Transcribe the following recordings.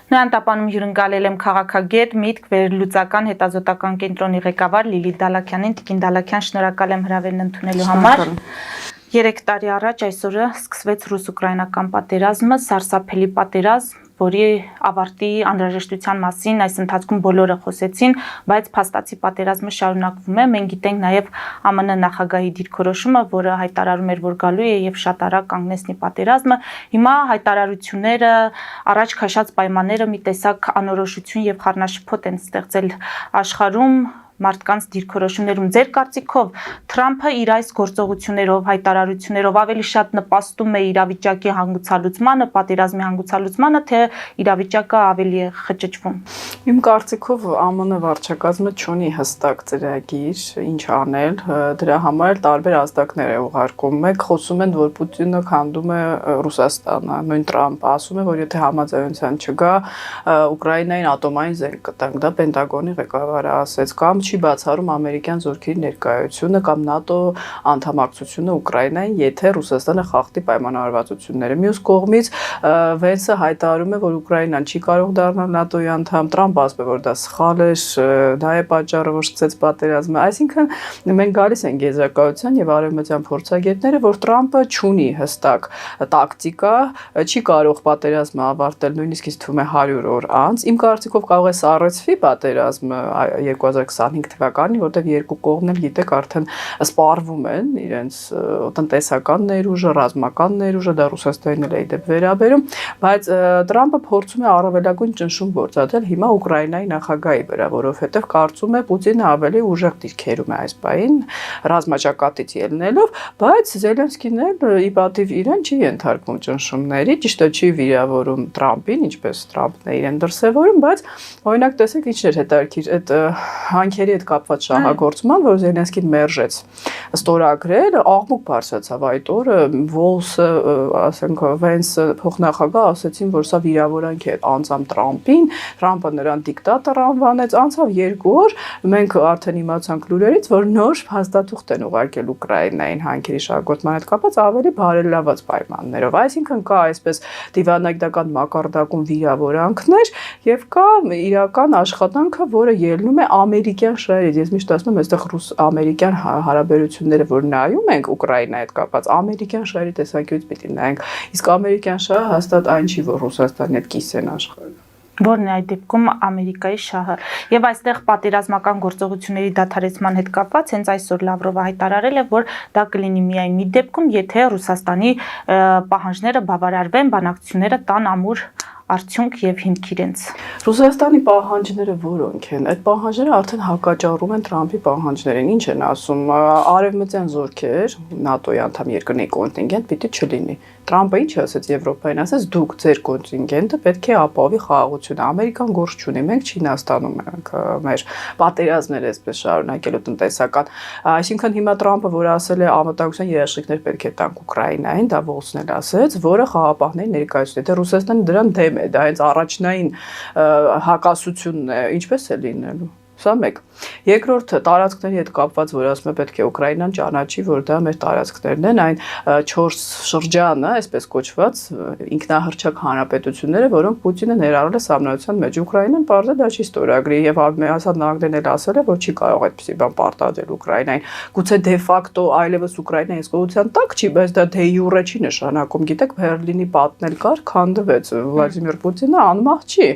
Նույն տապանում հյուրընկալել եմ քաղաքագետ, միտք վերլուծական հետազոտական կենտրոնի ղեկավար Լիլիթ Դալաքյանին։ Տիկին Դալաքյան, շնորհակալ եմ հրավերն ընդունելու համար։ 3 տարի առաջ այսօրը սկսվեց ռուս-ուկրաինական պատերազմը, սարսափելի պատերազմ, որի ավարտի անհրաժեշտության մասին այս ընթացքում բոլորը խոսեցին, բայց փաստացի պատերազմը շարունակվում է։ Մենք գիտենք նաև ԱՄՆ նախագահի դիրքորոշումը, որը հայտարարում էր, որ գալու է եւ շատ արագ կանգնեցնի պատերազմը։ Հիմա հայտարարությունները, առաջ քաշած պայմանները մի տեսակ անորոշություն եւ խառնաշփոթ են ստեղծել աշխարհում մարդկանց դիրքորոշումներում։ Ձեր կարծիքով Թրամփը իր այս գործողություններով, հայտարարություններով ավելի շատ նպաստում է իրավիճակի հանգուցալուծմանը, պատերազմի հանգուցալուծմանը, թե իրավիճակը ավելի է խճճվում։ Իմ կարծիքով ԱՄՆ վարչակազմը չունի հստակ ծրագիր, ինչ անել, դրա համար տարբեր ազդակներ է ուղարկում։ Մեկ խոսում են, որ Պուտինը քանդում է Ռուսաստանը, նույն Թրամփը ասում է, որ եթե համաձայնության չգա, Ուկրաինային ատոմային զենք կտանք, դա Պենտագոնի ղեկավարը ասեց, կամ չի բացառում ամերիկյան զորքերի ներկայությունը կամ ՆԱՏՕ անդամակցությունը Ուկրաինային, եթե Ռուսաստանը խախտի պայմանավորվածությունները։ Մյուս կողմից Վենսը հայտարարում է, որ Ուկրաինան չի կարող դառնալ ՆԱՏՕ-ի անդամ, Տրամփը ասում է, որ դա սխալ էր, դա է պատճառը, որ սկսեց պատերազմը։ Այսինքն մենք գալիս ենք եզրակացության եւ արևմտյան փորձագետները, որ Տրամփը չունի հստակ տակտիկա, չի կարող պատերազմը ավարտել նույնիսկ ինձ թվում է 100 օր անց։ Իմ կարծիքով կարող է սառեցվի պատերազմը 2025 թվականին, որտեղ երկու կողմն էլ գիտեք արդեն սպառվում են իրենց տնտեսական ներուժը, ռազմական ներուժը, դա Ռուսաստանին էլ է դեպ վերաբերում, բայց Տրամփը փորձում է առավելագույն ճնշում գործադրել հիմա Ուկրաինայի նախագահի վրա, որովհետև կարծում է Պուտինը ավելի ուժեղ դիրքերում է այս պահին ռազմաճակատից ելնելով, բայց Զելենսկին էլ ի պատիվ իրեն չի ենթարկվում ճնշումների, ճիշտ է չի վիրավորում Տրամփին, ինչպես Տրամփն է իրեն դրսևորում, բայց օրինակ տեսեք ինչն էր հետաքրքիր, այդ հանքերի հետ կապված շահագործման, որ Զելենսկին մերժեց ստորագրել, աղմուկ բարձրացավ այդ օրը, Վոլսը, ասենք Վենսը փոխնախագահ ասացին, որ սա վիրավորանք է անձամբ Տրամփին, Տրամփը նրան դիկտատոր անվանեց, անցավ 2 օր, մենք արդեն իմացանք լուրերից, որ նոր հաստատուղթ են ուղարկել Ուկրաինային հանքերի շահագործման հետ կապված ավելի բարելաված պայմաններով, այսինքն կա այսպես դիվանագիտական մակարդակում վիրավորանքներ եւ կա իրական աշխատանքը, որը ելնում է ամերիկյան շահերից։ Ես միշտ ասում եմ, այստեղ ռուս-ամերիկյան հարաբերությունները, որ նայում ենք Ուկրաինայի հետ կապված, ամերիկյան շահերի տեսանկյունից պիտի նայենք։ Իսկ ամերիկյան շահը հաստատ այն չի, որ Ռուսաստանի հետ կիս են աշխարհում։ Որն է այդ դեպքում Ամերիկայի շահը։ Եվ այստեղ պատերազմական գործողությունների դադարեցման հետ կապված հենց այսօր Լավրովը հայտարարել է, որ դա կլինի միայն մի դեպքում, եթե Ռուսաստանի պահանջները բավարարվեն, բանակցությունները տան ամուր արդյունք եւ հիմք իրենց։ Ռուսաստանի պահանջները որոնք են։ Այդ պահանջները արդեն հակաճառում են Տրամփի պահանջներին։ Ինչ են ասում, արևմտյան զորքեր, ՆԱՏՕ-ի անդամ երկրների կոնտինգենտ պիտի չլինի։ Տրամփը ինչ ասեց Եվրոպային, ասեց դուք ձեր կոնտինգենտը պետք է ապահովի խաղաղությունը։ Ամերիկան գործ չունի, մենք Չինաստանում ենք մեր պատերազմները այսպես շարունակելու տնտեսական։ Այսինքն հիմա Տրամփը, որ ասել է անվտանգության երաշխիքներ պետք է տանք Ուկրաինային, դա Վոլսն էլ ասեց, որը խաղաղապահների ներկայացուցիչ է։ Դե Ռուսաստանը դրան դեմ է, դա հենց առաջնային հակասությունն է, ինչպես է լինելու։ Սա մեկ։ Երկրորդ տարածքների հետ կապված, որ ասում է պետք է Ուկրաինան ճանաչի, որ դա մեր տարածքներն են, այն 4 շրջանը, այսպես կոչված, ինքնահռչակ հանրապետությունները, որոնք Պուտինը ներառել է սահմանության մեջ։ Ուկրաինան պարզը դա չի ստորագրի եւ Ասադ նահանգներն էլ ասել է, որ չի կարող այդպիսի բան պարտադրել Ուկրաինային։ Գուցե դե ֆակտո այլևս Ուկրաինայի հսկողության տակ չի, բայց դա դե յուրե չի նշանակում։ Գիտեք, Բերլինի պատն էլ կար, քանդվեց։ Վլադիմիր Պուտինը անմահ չի։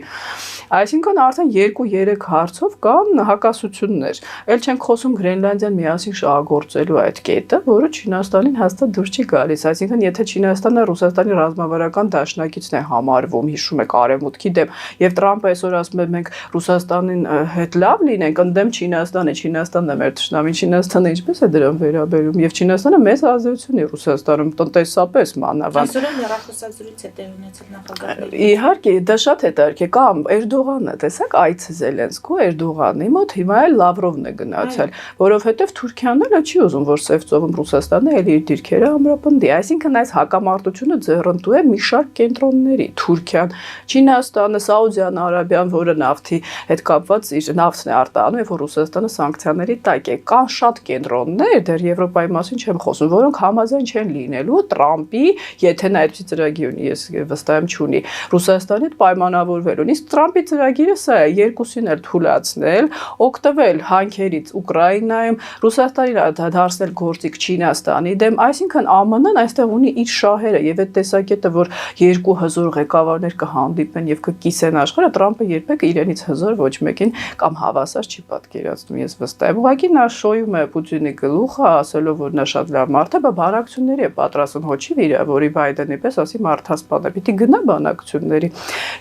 Այսինքն արդեն 2-3 հարցով կան հակասություններ։ Էլ չենք խոսում Գրենլանդիան միասին շահագործելու այդ կետը, որը Չինաստանին հաստատ դուր չի գալիս։ Այսինքն, եթե Չինաստանը Ռուսաստանի ռազմավարական դաշնակիցն է համարվում, հիշում եք Արևմուտքի դեմ, եւ Տրամփը այսօր ասում է մենք Ռուսաստանին հետ լավ լինենք, ընդդեմ Չինաստանի, Չինաստանն է մեր թշնամին, Չինաստանը ինչպես է դրան վերաբերում, եւ Չինաստանը մեծ ազդեցություն է Ռուսաստանում տնտեսապես մանավանդ։ Այսօր հեռախոսազրույց է տեղ ունեցել նախագահը։ Իհարկե, դա շատ հետաքրքիր է, կամ Էրդողանը, տեսեք, այցը Զելենսկու Էրդողանի Էրդողանի մոտ, հիմա էլ Լավրովն է գնացել, որովհետև Թուրքիան էլ չի ուզում, որ Սև ծովում Ռուսաստանը էլ իր դիրքերը ամրապնդի, այսինքն այս հակամարտությունը ձեռնտու է մի շարք կենտրոնների, Թուրքիան, Չինաստանը, Սաուդյան Արաբիան, որը նավթի հետ կապված իր նավթն է արտահանում, եւ որ Ռուսաստանը սանկցիաների տակ է, կան շատ կենտրոններ, դեռ Եվրոպայի մասին չեմ խոսում, որոնք համաձայն չեն լինելու Տրամպի, եթե նա այդպիսի ծրագիր ունի, ես վստահ եմ չունի, Ռուսաստանի հետ պայմանավորվելուն։ Իսկ Տրամպի ծրագիրը սա է, երկուսին էլ թույլատնել, օգտվել հանքերից Ուկրաինայում, Ռուսաստանին դարձնել գործիք Չինաստանի դեմ, այսինքն ԱՄՆ-ն այստեղ ունի իր շահերը եւ այդ տեսակետը, որ երկու հզոր ղեկավարներ կհանդիպեն եւ կկիսեն աշխարհը, Տրամպը երբեք իրենից հզոր ոչ մեկին կամ հավասար չի պատկերացնում, ես վստահ եմ։ Ուղղակի նա շոյում է Պուտինի գլուխը, ասելով, որ նա շատ լավ մարդ է, բայց բանակցությունների է պատրաստում, հոչի վիրա, որի Բայդենի պես ասի մարդասպան է, պիտի գնա բանակցությունների։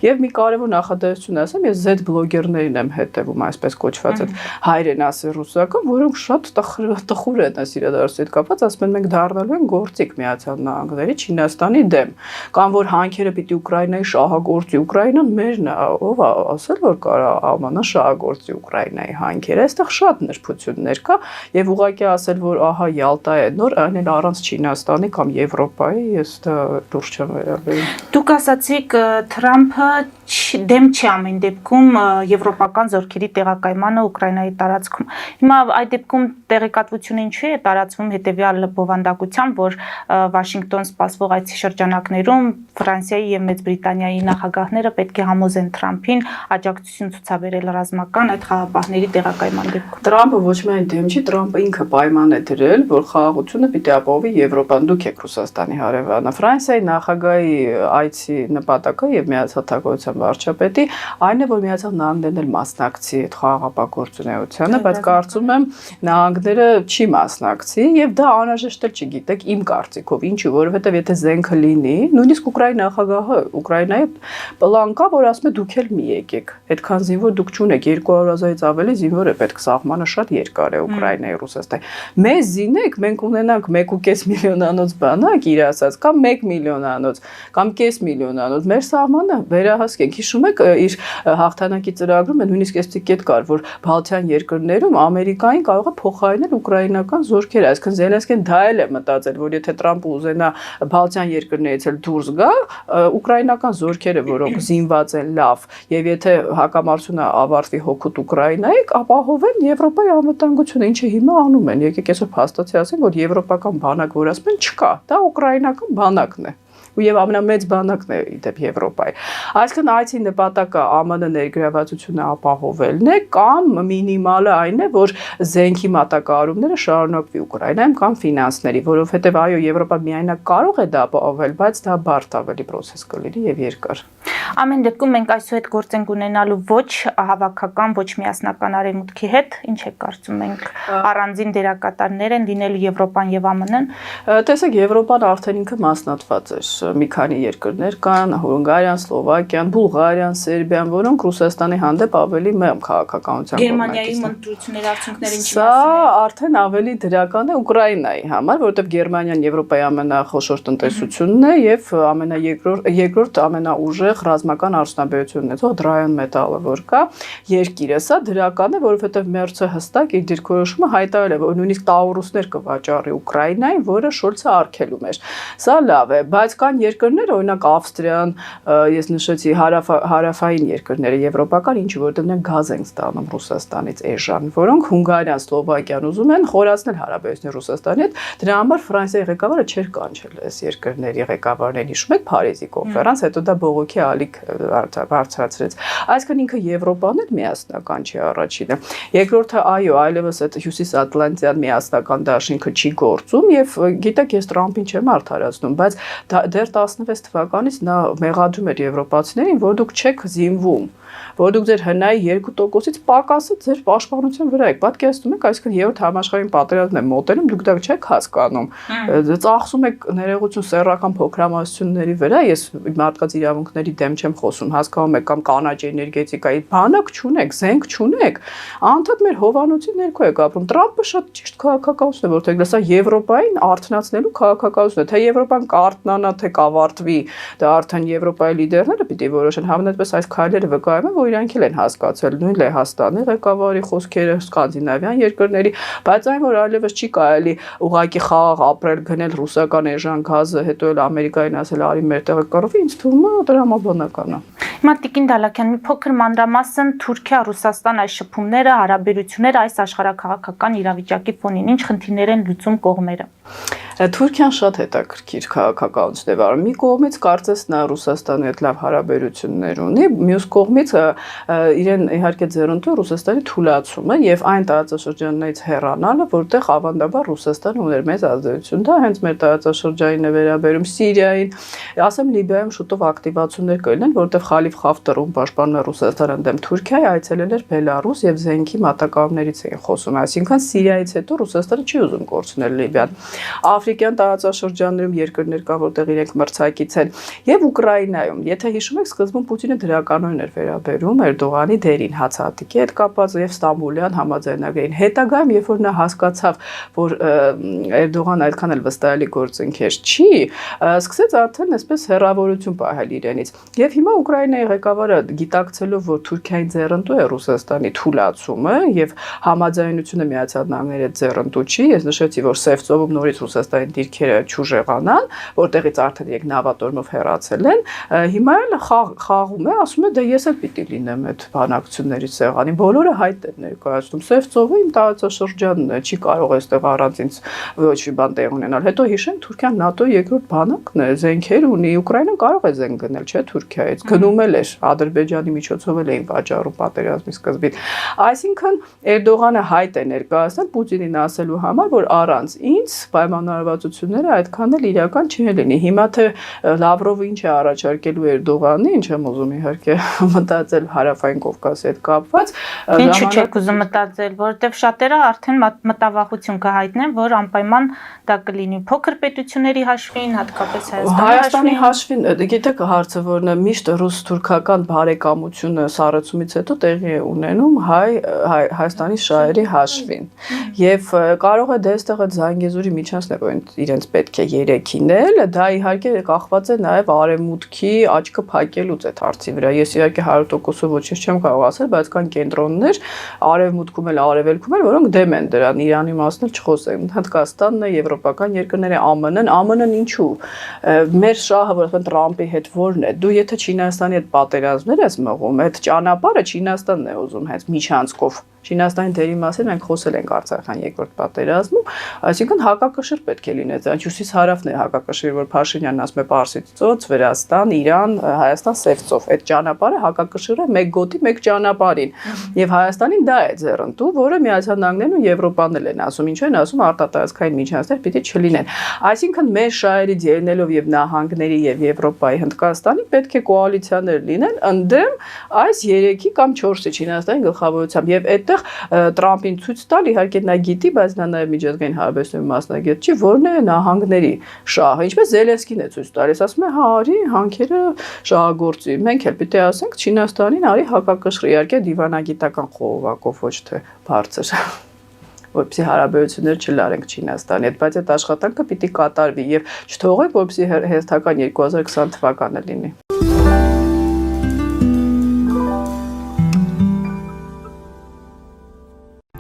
Եվ մի կարևոր նախադասություն ասեմ, ես Z բլոգերներին եմ հետևում, այսպես կոչված այդ հայրենասեր ռուսական, որոնք շատ տխուր են այս իրադարձության հետ կապված, ասում են մենք դառնալու ենք գործիք Միացյալ Նահանգների Չինաստանի դեմ, կամ որ հանքերը պիտի Ուկրաինայի շահագործի, Ուկրաինան մերն է, ով ասել որ կարա ԱՄՆ շահագործի Ուկրաինայի հանքերը, այստեղ շատ նրբություններ կա եւ ուղղակի ասել որ ահա Յալտա է նոր, այն էլ առանց Չինաստանի կամ Եվրոպայի, ես դա դուրս չեմ վերաբերում։ Դուք ասացիք Թրամփը դեմ չի ամեն դեպքում եվրոպական զորքերի տեղակայմանը Ուկրաինայի տարածքում։ Հիմա այդ դեպքում տեղեկատվությունը ինչու է տարածվում հետևյալ բովանդակությամբ, որ Վաշինգտոն սպասվող այցի շրջանակներում Ֆրանսիայի եւ Մեծ Բրիտանիայի նախագահները պետք է համոզեն Թրամփին աջակցություն ցուցաբերել ռազմական այդ խաղապահների տեղակայման դեպքում։ Տրամպը ոչ միայն դեմ չի, Տրամպը ինքը պայման է դրել, որ խաղաղությունը պիտի ապահովի Եվրոպան, դուք եք Ռուսաստանի հարևանը։ Ֆրանսիայի նախագահի այցի նպատակը եւ Միացյալ Թագավորության վարչապետի այն է, որ Միացյալ Նահանգներն էլ մասնակցի այդ խաղաղապահ գործունեությանը, բայց կարծում եմ նահանգները չի մասնակցի եւ դա անհրաժեշտ էլ չգիտեք իմ կարծիքով, ինչու, որովհետեւ եթե զենքը լինի, նույնիսկ Ուկրաինայի նախագահը Ուկրաինայի պլան կա, որ ասում է դուք էլ մի եկեք, այդքան զինվոր դուք չունեք, 200,000-ից ավելի զինվոր է պետք, սահմանը շատ երկար է Ուկրաինայի Ռուսաստանի։ Մեզ զինեք, մենք ունենանք 1.5 միլիոնանոց բանակ, իր ասած, կամ 1 միլիոնանոց, կամ կես միլիոնանոց, մեր սահմանը վերահասկենք։ Հիշում եք իր հաղթանակի ծրագրում նույնիսկ էստի կետ կար, որ Բալթյան երկրներում Ամերիկային կարող է փոխարինել ուկրաինական զորքերը, այսինքն Զելենսկին դա էլ է մտածել, որ եթե Տրամպը ուզենա Բալթյան երկրներից էլ դուրս գա, ուկրաինական զորքերը, որոնք զինված են լավ, եւ եթե հակամարտությունը ավարտվի հօգուտ Ուկրաինայի, ապահովեն Եվրոպայի անվտանգությունը, ինչը հիմա անում են։ Եկեք այսօր փաստացի ասենք, որ եվրոպական բանակ, որ ասում են, չկա, դա ուկրաինական բանակն է։ Եվ ամենամեծ բանակն է իդեպ Եվրոպայի։ Այսինքն այցի նպատակը ԱՄՆ ներգրավվածությունը ապահովելն է կամ մինիմալը այն է, որ զենքի մատակարարումները շարունակվի Ուկրաինայում կամ ֆինանսների, որովհետև այո Եվրոպան միայնակ կարող է դա ապահովել, բայց դա բարդ ավելի process կլինի եւ երկար։ Ամեն դեպքում մենք այսօր հետ գործ ենք ունենալու ոչ հավաքական, ոչ միասնական արևմուտքի հետ, ինչ է կարծում մենք առանձին դերակատարներ են լինելու Եվրոպան եւ ԱՄՆ-ն։ Տեսեք, Եվրոպան արդեն ինքը մասնատված է։ Մի քանի երկրներ կան, Հունգարիան, Սլովակիան, Բուլղարիան, Սերբիան, որոնք Ռուսաստանի հանդեպ ավելի մեմ քաղաքականության Գերմանիայի ընտրությունների արդյունքները ինչի մասին։ Սա արդեն ավելի դրական է Ուկրաինայի համար, որովհետև Գերմանիան Եվրոպայի ամենախոշոր տնտեսությունն է եւ երկրորդ ամենաուժեղ ռազմական արդյունաբերությունն ունեցող Դրայան մետալը, որ կա երկիրը, սա դրական է, որովհետև Մերցը հստակ իր դիրքորոշումը հայտարարել է, որ նույնիսկ տաուրուսներ կվաճառի Ուկրաինային, որը Շոլցը արգելում էր։ Սա լավ է, բայց կան երկրներ, օրինակ Ավստրիան, ես նշեցի հարավային երկրները եվրոպական, ինչը որտեղ նրանք գազ են ստանում Ռուսաստանից էժան, որոնք Հունգարիան, Սլովակիան ուզում են խորացնել հարաբերությունները Ռուսաստանի հետ, դրա համար Ֆրանսիայի ղեկավարը չէր կանչել այս երկրների ղեկավարներին, հիշում եք Փարիզի կոնֆերանս, հետո դա բողոքի ալիք բարձրացրեց։ Այսինքն ինքը Եվրոպան էլ միասնական չի առաջինը։ Երկրորդը այո, այլևս այդ հյուսիսատլանտյան միասնական դաշինքը չի գործում եւ գիտեք, ես Տրամփին չեմ արդարացնում, բայց դեռ 16 թվականից նա մեղադրում էր եվրոպացիներին, որ դուք չեք զինվում, որ դուք ձեր հնայի 2%-ից պակասը ձեր պաշտպանության վրա եք։ Պատկերացնում եք, այսինքն երրորդ համաշխարհային պատերազմն է մոտենում, դուք դա չեք հասկանում։ Ծախսում եք ներողություն սեռական փոքրամասնությունների վրա, ես մարդկանց իրավունքների դեմ չեմ խոսում, հասկանում եք, կամ կանաչ էներգետիկայի բանակ չունեք, զենք չունեք, անդադ մեր հովանոցի ներքո եք ապրում։ Տրամպը շատ ճիշտ քաղաքականություն է որտեղ սա Եվրոպային արթնացնելու քաղաքականություն է, թե Եվրոպան կարթնանա, թե կավարտվի, դա արդեն Եվրոպայի լիդերները պիտի որոշեն, հավանաբար այս քայլերը վկայում են, որ իրանք էլ են հասկացել նույն Լեհաստանի ղեկավարի խոսքերը, սկանդինավյան երկրների, բայց այն որ այլևս չի կարելի ուղղակի խաղ ապրել, գնել ռուսական էժան գազը, հետո էլ Ամերիկային ասել արի մեր տեղը կռվի, ինձ թվում է դրամաբանական է։ Հիմա Տիկին Դալաքյան, մի փոքր մանրամասն Թուրքիա-Ռուսաստան այս շփումները, հարաբերությունները այս աշխարհաքաղաքական իրավիճակի ֆոնին ինչ խնդիրներ են լուծում կողմերը։ Թուրքիան շատ հետաքրքիր քաղաքականություն է վարում։ Մի կողմից կարծես նա Ռուսաստանի հետ լավ հարաբերություններ ունի, մյուս կողմից իրեն իհարկե ձեռնտու Ռուսաստանի թուլացումը եւ այն տարածաշրջաններից հեռանալը, որտեղ ավանդաբար Ռուսաստանը ուներ մեծ ազդեցություն։ Դա հենց մեր տարածաշրջանին է վերաբերում Սիրիային, ասեմ Լիբիայում շուտով ակտիվացումներ կլինեն, որտեղ Խալիֆ Խաֆտարում պաշտպանում է Ռուսաստանը դեմ Թուրքիայի, այցելել էր Բելարուս եւ զենքի մատակարարներից էին խոսում, այսինքն Սիրիայից հետո Ռուսաստանը չի ուզում կորցնել Լիբիան։ Աֆրիկյան տարածաշրջաններում երկրներ կան, որտեղ իրենք մրցակից են, եւ Ուկրաինայում։ Եթե հիշում եք, սկզբում Պուտինը դրականորեն էր վերաբերում Էրդողանի դերին հացահատիկի հետ կապված եւ Ստամբուլյան համաձայնագրին։ Հետագայում, երբ որ նա հասկացավ, որ Էրդողան այդքան էլ վստահելի գործընկեր չի, սկսեց արդեն այսպես հեռավորություն պահել իրենից։ Եվ հիմա Ուկրաինայի ղեկավարը գիտակցելով, որ Թուրքիային ձեռնտու է Ռուսաստանի թուլացումը եւ համաձայնությունը Միացյալ Նահանգների հետ ձեռնտու չի, ես նշեցի, որ Սև ծովում նորից Ռուսաստանի դիրքերը չուժեղանան, որտեղից արդեն իրենք նավատորմով հեռացել են, հիմա էլ խաղում է, ասում է, դե ես էլ պիտի լինեմ այդ բանակցությունների սեղանին, բոլորը հայտ են ներկայացնում, Սև ծովը իմ տարածաշրջանն է, չի կարող այստեղ առանց ինձ ոչ մի բան տեղ ունենալ։ Հետո հիշենք, Թուրքիան ՆԱՏՕ-ի երկրորդ բանակն է, զենքեր ունի, Ուկրաինան կարող է զենք գնել, չէ՞, Թուրքիայից, գնում էլ էր, Ադրբեջանի միջոցով էլ էին վաճառում պատերազմի սկզբին։ Այսինքն Էրդողանը հայտ է ներկայացնել Պուտինին ասելու համար, որ առանց ինձ պայմանավորվածությունները այդքան էլ իրական չլինի։ Հիմա թե Լավրովը ինչ է առաջարկելու Էրդողանի, ինչ եմ ուզում իհարկե մտածել Հարավային Կովկասի հետ կապված։ Ինչու՞ չեք ուզում մտածել, որովհետև շատերը արդեն մտավախություն կհայտնեն, որ անպայման դա կլինի փոքր պետությունների հաշվին, հատկապես Հայաստանի հաշվին, գիտեք հարցը որն է, միշտ ռուս-թուրքական բարեկամությունը սառեցումից հետո տեղի է ունենում Հայաստանի շահերի հաշվին։ Եվ կարող է դե այստեղ այդ Զանգեզուրի միջանցն է, որ իրենց պետք է երեքինել, դա իհարկե կախված է նաև արևմուտքի աչքը փակելուց այդ հարցի վրա։ Ես իհարկե 100%-ով ոչինչ չեմ կարող ասել, բայց կան կենտրոններ արևմուտքում էլ արևելքում էլ, որոնք դեմ են դրան, Իրանի մասն էլ չխոսեմ։ Հնդկաստանն է, եվրոպական երկրները, ԱՄՆ-ն ինչու։ Մեր շահը, որ ասեն Տրամպի հետ որն է։ Դու եթե Չինաստանի հետ պատերազմներ ես մղում, այդ ճանապարհը Չինաստանն է ուզում հենց միջանցքով։ Չինաստանի դերի մասին մենք խոսել ենք Արցախյան երկրորդ պատերազմում, այսինքն հակակշիռ պետք է լինի, դա հյուսիս-հարավն է հակակշիռ, որ Փաշինյանն ասում է Պարսից ծոց, Վրաստան, Իրան, Հայաստան, Սև ծով, այդ ճանապարհը հակակշիռ է մեկ գոտի, մեկ ճանապարհին, եւ Հայաստանին դա է ձեռնտու, որը Միացյալ Նահանգներն ու Եվրոպան էլ են ասում, ինչու են ասում արտատարածքային միջանցքներ պիտի չլինեն, այսինքն մեր շահերից ելնելով եւ նահանգների եւ Եվրոպայի Հնդկաստանի պետք է կոալիցիաներ լինեն ընդդեմ այս 3-ի կամ 4-ի Չինաստանի գլխավորությամբ եւ այդ Տրամպին ցույց տալ, իհարկե նա գիտի, բայց նա նաև միջազգային հարաբերությունների մասնագետ չի, որն է նահանգների շահը, ինչպես Զելենսկին է ցույց տալիս, ասում է, հա, արի հանքերը շահագործի։ Մենք էլ պիտի ասենք Չինաստանին արի հակակշռի, իհարկե դիվանագիտական խողովակով, ոչ թե բարձր, որպեսզի հարաբերություններ չլարենք Չինաստանի հետ, բայց այդ աշխատանքը պիտի կատարվի եւ չթողեք, որպեսզի հերթական 2020 թվականը լինի։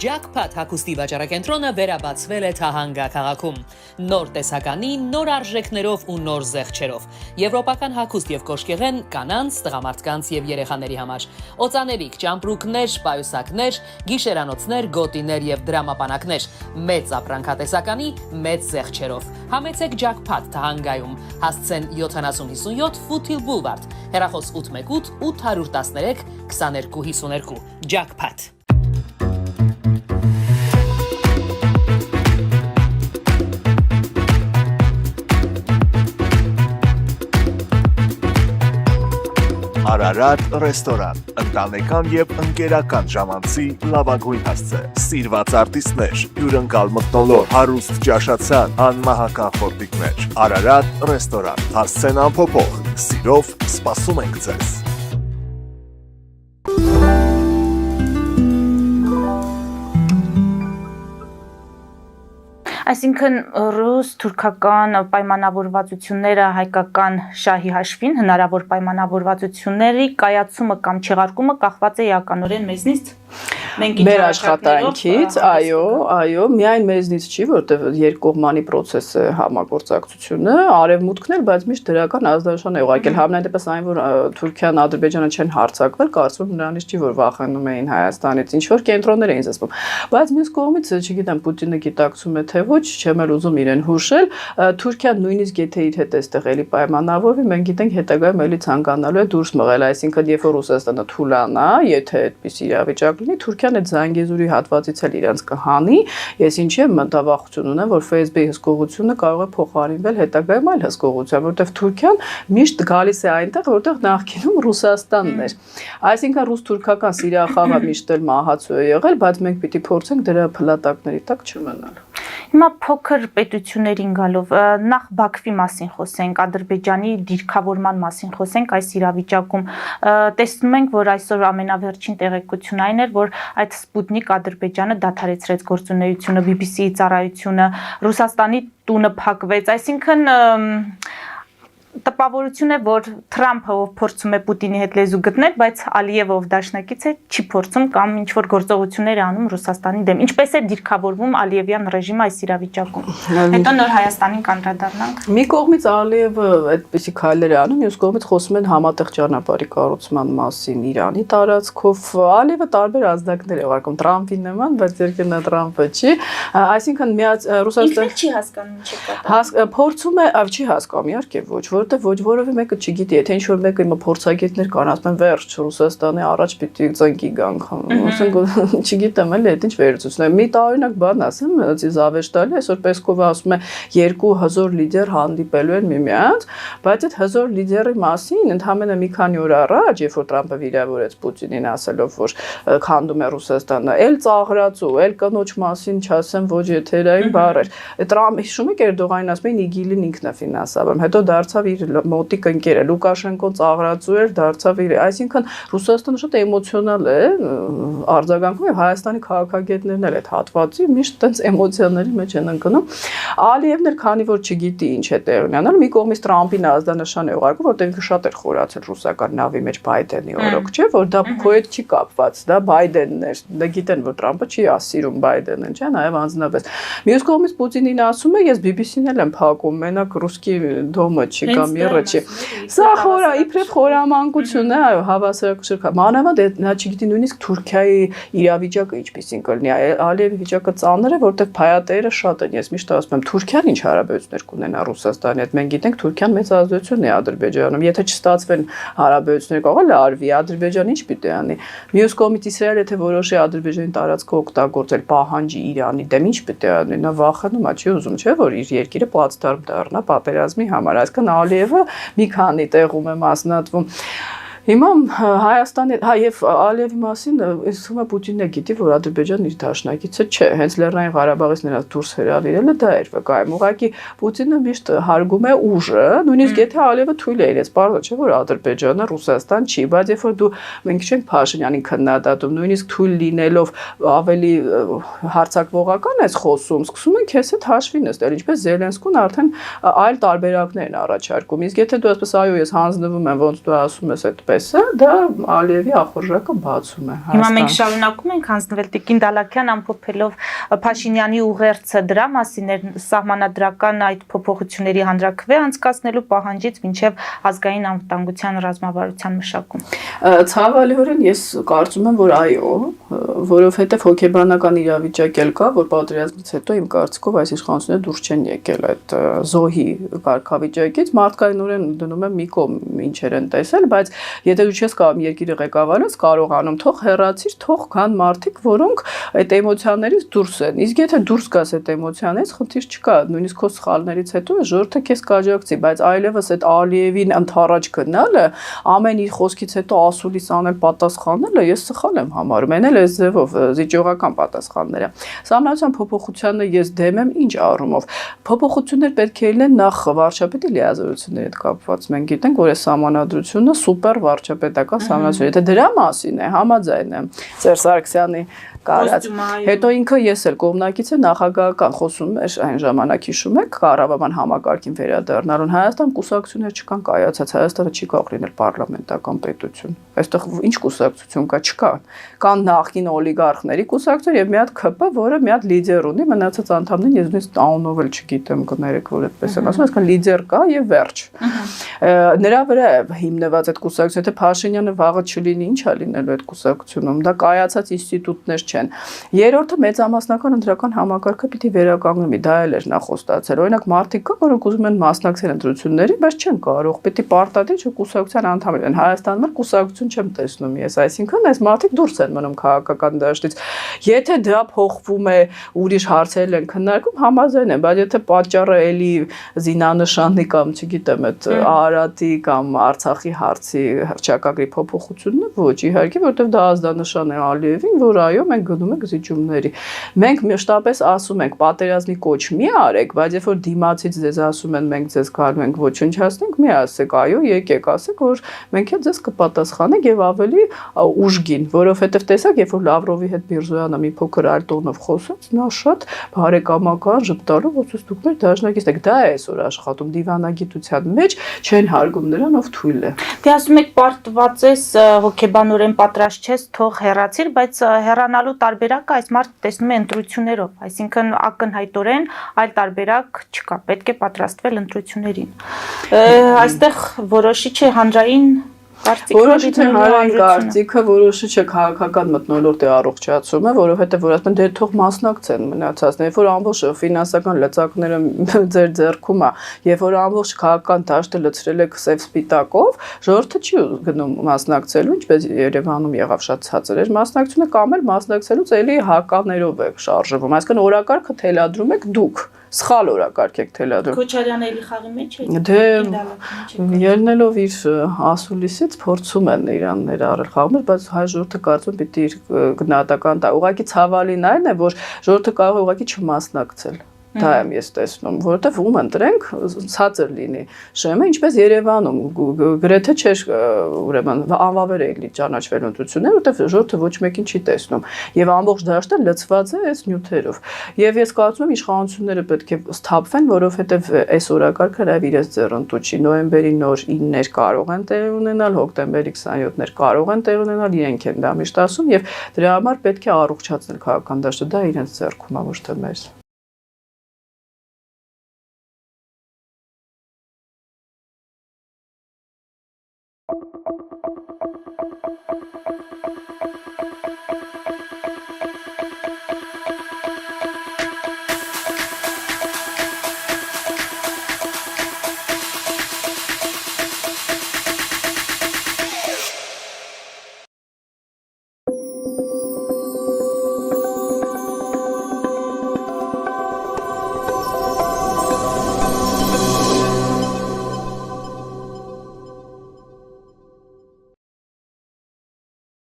Jackpot հագուստի վաճառակենտրոնը վերաբացվել է Թահանգա քաղաքում։ Նոր տեսականի, նոր արժեքներով ու նոր զեղչերով։ Եվրոպական հագուստ եւ կոշկեղեն կանանց, տղամարդկանց եւ երեխաների համար։ Օծանելիք, ճամպրուկներ, պայուսակներ, գիշերանոցներ, գոտիներ եւ դրամապանակներ։ Մեծ ապրանքատեսականի, մեծ զեղչերով։ Համեցեք Jackpot Թահանգայում։ Հասցեն 7057 Foothill Boulevard։ Հեռախոս 818 813 2252։ Jackpot։ Արարատ ռեստորան, ընտանեկան եւ ընկերական ժամանցի լավագույն հասցե, սիրված արտիստներ, հյուրընկալ մթնոլորտ, հարուստ ճաշացան, անմահական խորտիկներ, Արարատ ռեստորան, հասցեն անփոփոխ, սիրով սպասում ենք ձեզ։ Այսինքն ռուս-թուրքական պայմանավորվածությունները հայկական շահի հաշվին հնարավոր պայմանավորվածությունների կայացումը կամ չեղարկումը կախված է էականորեն մեզնից Մեր աշխատանքից, այո, միայն մեզնից չի, որտեղ երկկողմանի process է համագործակցությունը, արևմուտքն էլ, բայց միշտ դրական ազդանշան է ուղարկել, համենայնդեպս այն, որ Թուրքիան, Ադրբեջանը չեն հարձակվել, կարծում եմ նրանից չի, որ վախենում էին Հայաստանից, ինչ որ կենտրոններ էին զսպում, բայց մյուս կողմից, չգիտեմ, Պուտինը գիտակցում է թե ոչ, չեմ էլ ուզում իրեն հուշել, Թուրքիան նույնիսկ եթե իր հետ էստեղ էլի պայմանավորվի, մենք գիտենք հետագայում էլի ցանկանալու է դուրս մղել, այսինքն երբ որ Ռուսաստանը թուլանա, եթե այդպես իրավիճակ լինի, Թուրքիան այդ Զանգեզուրի հատվածից էլ իրենց կհանի, ես ինչի եմ մտավախություն ունեմ, որ ՖՍԲ-ի հսկողությունը կարող է փոխարինվել հետագայում այլ հսկողության, որտեղ Թուրքիան միշտ գալիս է այնտեղ, որտեղ նախկինում Ռուսաստանն էր։ Այսինքն ռուս-թուրքական սիրախաղը միշտ էլ մահացու է եղել, բայց մենք պիտի փորձենք դրա փլատակների տակ չմնալ։ Հիմա փոքր պետություններին գալով նախ Բաքվի մասին խոսենք, Ադրբեջանի դիրքավորման մասին խոսենք այս իրավիճակում։ Տեսնում ենք, որ այսօր ամենավերջին տեղեկությունն այն էր, որ այդ Սպուտնիկ Ադրբեջանը դադարեցրեց գործունեությունը, BBC-ի ծառայությունը, Ռուսաստանի տունը փակվեց, այսինքն տպավորություն է, որ Թրամփը ով փորձում է Պուտինի հետ լեզու գտնել, բայց Ալիևը ով դաշնակից է, չի փորձում կամ ինչ որ գործողություններ է անում Ռուսաստանի դեմ։ Ինչպես է դիրքավորվում Ալիևյան ռեժիմը այս իրավիճակում։ Հետո նոր Հայաստանին կանդրադառնանք։ Մի կողմից Ալիևը այդպիսի քայլեր է անում, մյուս կողմից խոսում են համատեղ ճանապարհի կառուցման մասին Իրանի տարածքով։ Ալիևը տարբեր ազդակներ է ուղարկում Թրամփի նման, բայց երկրնա Թրամփը չի։ Այսինքն միած Ռուսաստանը չի հասկանում, չի կատարում։ Փորձում է, չի հասկանում, իհարկե ոչ, որտեղ ոչ որևէ մեկը չգիտի, եթե ինչ որ մեկը հիմա փորձագետներ կան, ասում են վերջ Ռուսաստանի առաջ պիտի ծնկի գանք, ասենք չգիտեմ էլի այդ ինչ վերցուցն է։ Մի տարօրինակ բան ասեմ, Զավեշտալի այսօր Պեսկովը ասում է 2 հզոր լիդեր հանդիպելու են միմյանց, բայց այդ հզոր լիդերի մասին ընդհանրապես մի քանի օր առաջ, երբ որ Թրամփը վիրավորեց Պուտինին ասելով, որ քանդում է Ռուսաստանը, էլ ծաղրացու, էլ կնոջ մասին չասեմ ոչ եթերային բառեր։ Տրամփը հիշում եք Էրդողանին ասում էին իգիլին ինքն է ֆինանսավորում, հետո դարձավ իր մոտիկ ընկերը Լուկաշենկոն ծաղրացու էր, դարձավ իր, այսինքն Ռուսաստանը շատ էմոցիոնալ է արձագանքում եւ Հայաստանի քաղաքագետներն էլ այդ հատվածի միշտ տենց էմոցիաների մեջ են ընկնում։ Ալիևն էլ քանի որ չգիտի ինչ է տեղի ունենալ, մի կողմից Թրամփին ազդանշան է ուղարկում, որտեղ ինքը շատ էր խորացել ռուսական նավի մեջ Բայդենի օրոք, չէ, որ դա քո հետ չի կապված, դա Բայդենն էր, դա գիտեն, որ Թրամփը չի ասիրում Բայդենին, չէ, նաեւ անձնապես։ Մյուս կողմից Պուտինին ասում է, ես BBC-ն էլ եմ փակում, մենակ ռուսկի դոմը չի կամ երը չի։ Սա խորա, իբրև խորամանկություն է, այո, հավասարակշռ։ Մանավանդ նա չգիտի նույնիսկ Թուրքիայի իրավիճակը ինչպեսին կլինի։ Ալիևի վիճակը ծանր է, որտեղ փայատերը շատ են։ Ես միշտ ասում եմ, Թուրքիան ինչ հարաբերություններ կունենա Ռուսաստանի հետ։ Մենք գիտենք Թուրքիան մեծ ազդեցություն է Ադրբեջանում։ Եթե չստացվեն հարաբերությունները, կարող է լարվի, Ադրբեջանը ինչ պիտի անի։ Մյուս կողմից Իսրայելը եթե որոշի Ադրբեջանի տարածքը օգտագործել պահանջի Իրանի դեմ, ինչ պիտի անի։ Նա վախենում է, չի ուզում, չէ, որ իր երկիրը պլատֆորմ դառնա պատերազմի համար։ Այսինքն Ալիևը մի քանի տեղում է մասնատվում։ Հիմա Հայաստանի, եւ Ալիևի մասին ասում է Պուտինը գիտի, որ Ադրբեջանն իր դաշնակիցը չէ, հենց Լեռնային Ղարաբաղից նրանց դուրս հրավիրելը դա էր վկայում։ Ուղղակի Պուտինը միշտ հարգում է ուժը, նույնիսկ եթե Ալիևը թույլ է իրենց, բարձր չէ, որ Ադրբեջանը Ռուսաստան չի, բայց երբ որ դու մենք չենք Փաշինյանին քննադատում, նույնիսկ թույլ լինելով ավելի հարձակվողական ես խոսում, սկսում են քեզ հետ հաշվի նստել, ինչպես Զելենսկուն արդեն այլ տարբերակներ են առաջարկում։ Իսկ եթե դու ասես այո, ես հանձնվում եմ, ոնց դու ասում ես այդ դա Ալիևի ախորժակը բացում է Հայաստան։ Հիմա մենք շարունակում ենք հանձնվել Տիկին Դալաքյան ամփոփելով Փաշինյանի ուղերձը դրա մասին էր սահմանադրական այդ փոփոխությունների հանրաքվե անցկացնելու պահանջից մինչև ազգային անվտանգության ռազմավարության մշակում։ Ցավալիորեն ես կարծում եմ, որ այո, որովհետև հոգեբանական իրավիճակ էլ կա, որ պատերազմից հետո իմ կարծիքով այս իշխանությունները դուրս չեն եկել այդ զոհի կարգավիճակից, մարդկայնորեն դնում եմ մի կողմ ինչեր են տեսել, բայց եթե դու չես կարող երկիրը ղեկավարես, կարողանում թող հեռացիր, թող կան մարդիկ, որոնք այդ էմոցիաներից դուրս են։ Իսկ եթե դուրս գաս այդ էմոցիաներից, խնդիր չկա, նույնիսկ քո սխալներից հետո ժողովուրդը քեզ կաջակցի, բայց այլևս այդ Ալիևին ընդառաջ գնալը, ամեն իր խոսքից հետո ասուլիս անել պատասխանելը, ես սխալ եմ համարում, այն էլ այս ձևով զիջողական պատասխանները։ Սահմանադրության փոփոխությանը ես դեմ եմ ինչ առումով։ Փոփոխություններ պետք է լինեն նախ վարչապետի լիազորությունների հետ կապված։ Մենք գիտենք, որ այս սահմանադրությունը սուպեր վարչապետական համանուն։ Եթե դրա մասին է, համաձայն եմ Սերժ Սարգսյանի կարած։ Հետո ինքը ես էլ կողմնակից է նախագահական խոսում էր այն ժամանակ հիշում եք կառավարման համակարգին վերադառնալուն Հայաստան կուսակցություններ չկան կայացած Հայաստանը չի կարող լինել պարլամենտական պետություն։ Այստեղ ինչ կուսակցություն կա չկա։ Կան նախկին օլիգարխների կուսակցություն եւ մի հատ ԿՊ, որը մի հատ լիդեր ունի, մնացած անդամներին ես նույնիսկ անունով էլ չգիտեմ կներեք որ այդպես եմ ասում, այսինքն լիդեր կա եւ վերջ։ Նրա վրա հիմնված այդ կուսակցությունը, թե Փաշինյանը վաղը չլինի, ի՞նչ է լինելու այդ կուսակցությունում։ Դա կայացած ինստիտուտներ չեն։ Երրորդը մեծամասնական ընտրական համակարգը պիտի վերականգնվի, դա էլ էր նախ խոստացել։ Օրինակ մարդիկ կան, որոնք ուզում են մասնակցել ընտրություններին, բայց չեն կարող, պիտի պարտադիր կուսակցության անդամ լինեն։ Հայաստանում էլ կուսակցություն չեմ տեսնում ես, այսինքն այս մարդիկ դուրս են մնում քաղաքական դաշտից։ Եթե դա փոխվում է, ուրիշ հարցեր են քննարկում, համաձայն եմ, բայց եթե պատճառը էլի զինանշանի կամ չգիտեմ, այդ Արարատի կամ Արցախի հարցի հռչակագրի փոփոխությունն է, ոչ, իհարկե, որովհետև դա ազդանշան է Ալիևին, որ այո, մենք գնում ենք զիջումների։ Մենք մշտապես ասում ենք, պատերազմի կոչ մի արեք, բայց երբ որ դիմացից ձեզ ասում են, մենք ձեզ գալու ենք ոչնչացնենք, մի ասեք, այո, եկեք, ասեք, որ մենք էլ ձեզ կպատասխանենք եւ ավելի ուժգին, որովհետեւ տեսակ, երբ որ Լավրովի հետ Միրզոյանը մի փոքր այլ տոնով խոսեց, նա շատ բարեկամական ժպտալով ոսից դուք մեր դաշնակից եք, դա է այսօր աշխատում դիվանագիտության մեջ, չեն հարգում նրան, ով թույլ է։ Դե ասում եք պարտված ես հոգեբանորեն պատրաստ չես, թող հեռացիր, բայց հեռանալու տարբերակը այս մարդը տեսնում է ընտրություններով, այսինքն ակնհայտորեն այլ տարբերակ չկա, պետք է պատրաստվել ընտրություններին։ Այստեղ որոշիչ է հանրային Որոշիչ է հանրային կարծիքը, որոշիչ է քաղաքական մթնոլորտի առողջացումը, որովհետև որ ասեն դե թող մասնակցեն մնացածն, երբ որ ամբողջ ֆինանսական լծակները ձեր ձեռքում է, երբ որ ամբողջ քաղաքական դաշտը լցրել եք սև սպիտակով, ժողովուրդը չի գնում մասնակցելու, ինչպես Երևանում եղավ շատ ցածր էր մասնակցությունը, կամ էլ մասնակցելուց էլի հականերով է շարժվում, այսինքն օրակարգը թելադրում եք դուք Սխալ օրակարգ եք թելադրում։ Քոչարյանը էլի խաղի մեջ է։ Դե ելնելով իր ասուլիսից փորձում են իրան ներառել խաղում, բայց հայ ժողովուրդը կարծում պիտի իր գնահատական տա։ Ուղղակի ցավալին այն է, որ ժողովուրդը կարող է ուղղակի չմասնակցել։ Դա եմ ես տեսնում, որովհետև ում ընտրենք ցածր լինի շեմը, ինչպես Երևանում գրեթե չէր ուրեմն անվավեր էլի ճանաչվել ընտրություններ, որովհետև ժողովուրդը ոչ մեկին չի տեսնում եւ ամբողջ դաշտը լցված է այս նյութերով։ Եվ ես կարծում եմ իշխանությունները պետք է սթափվեն, որովհետև այս օրակարգը լավ իրենց ձեռնտու չի։ Նոյեմբերի նոր 9-ներ կարող են տեղ ունենալ, հոկտեմբերի 27-ներ կարող են տեղ ունենալ, իրենք են դա միշտ ասում եւ դրա համար պետք է առողջացնել քաղաքական դաշտը, դա իրենց ձեռքում է, ոչ թե մեր։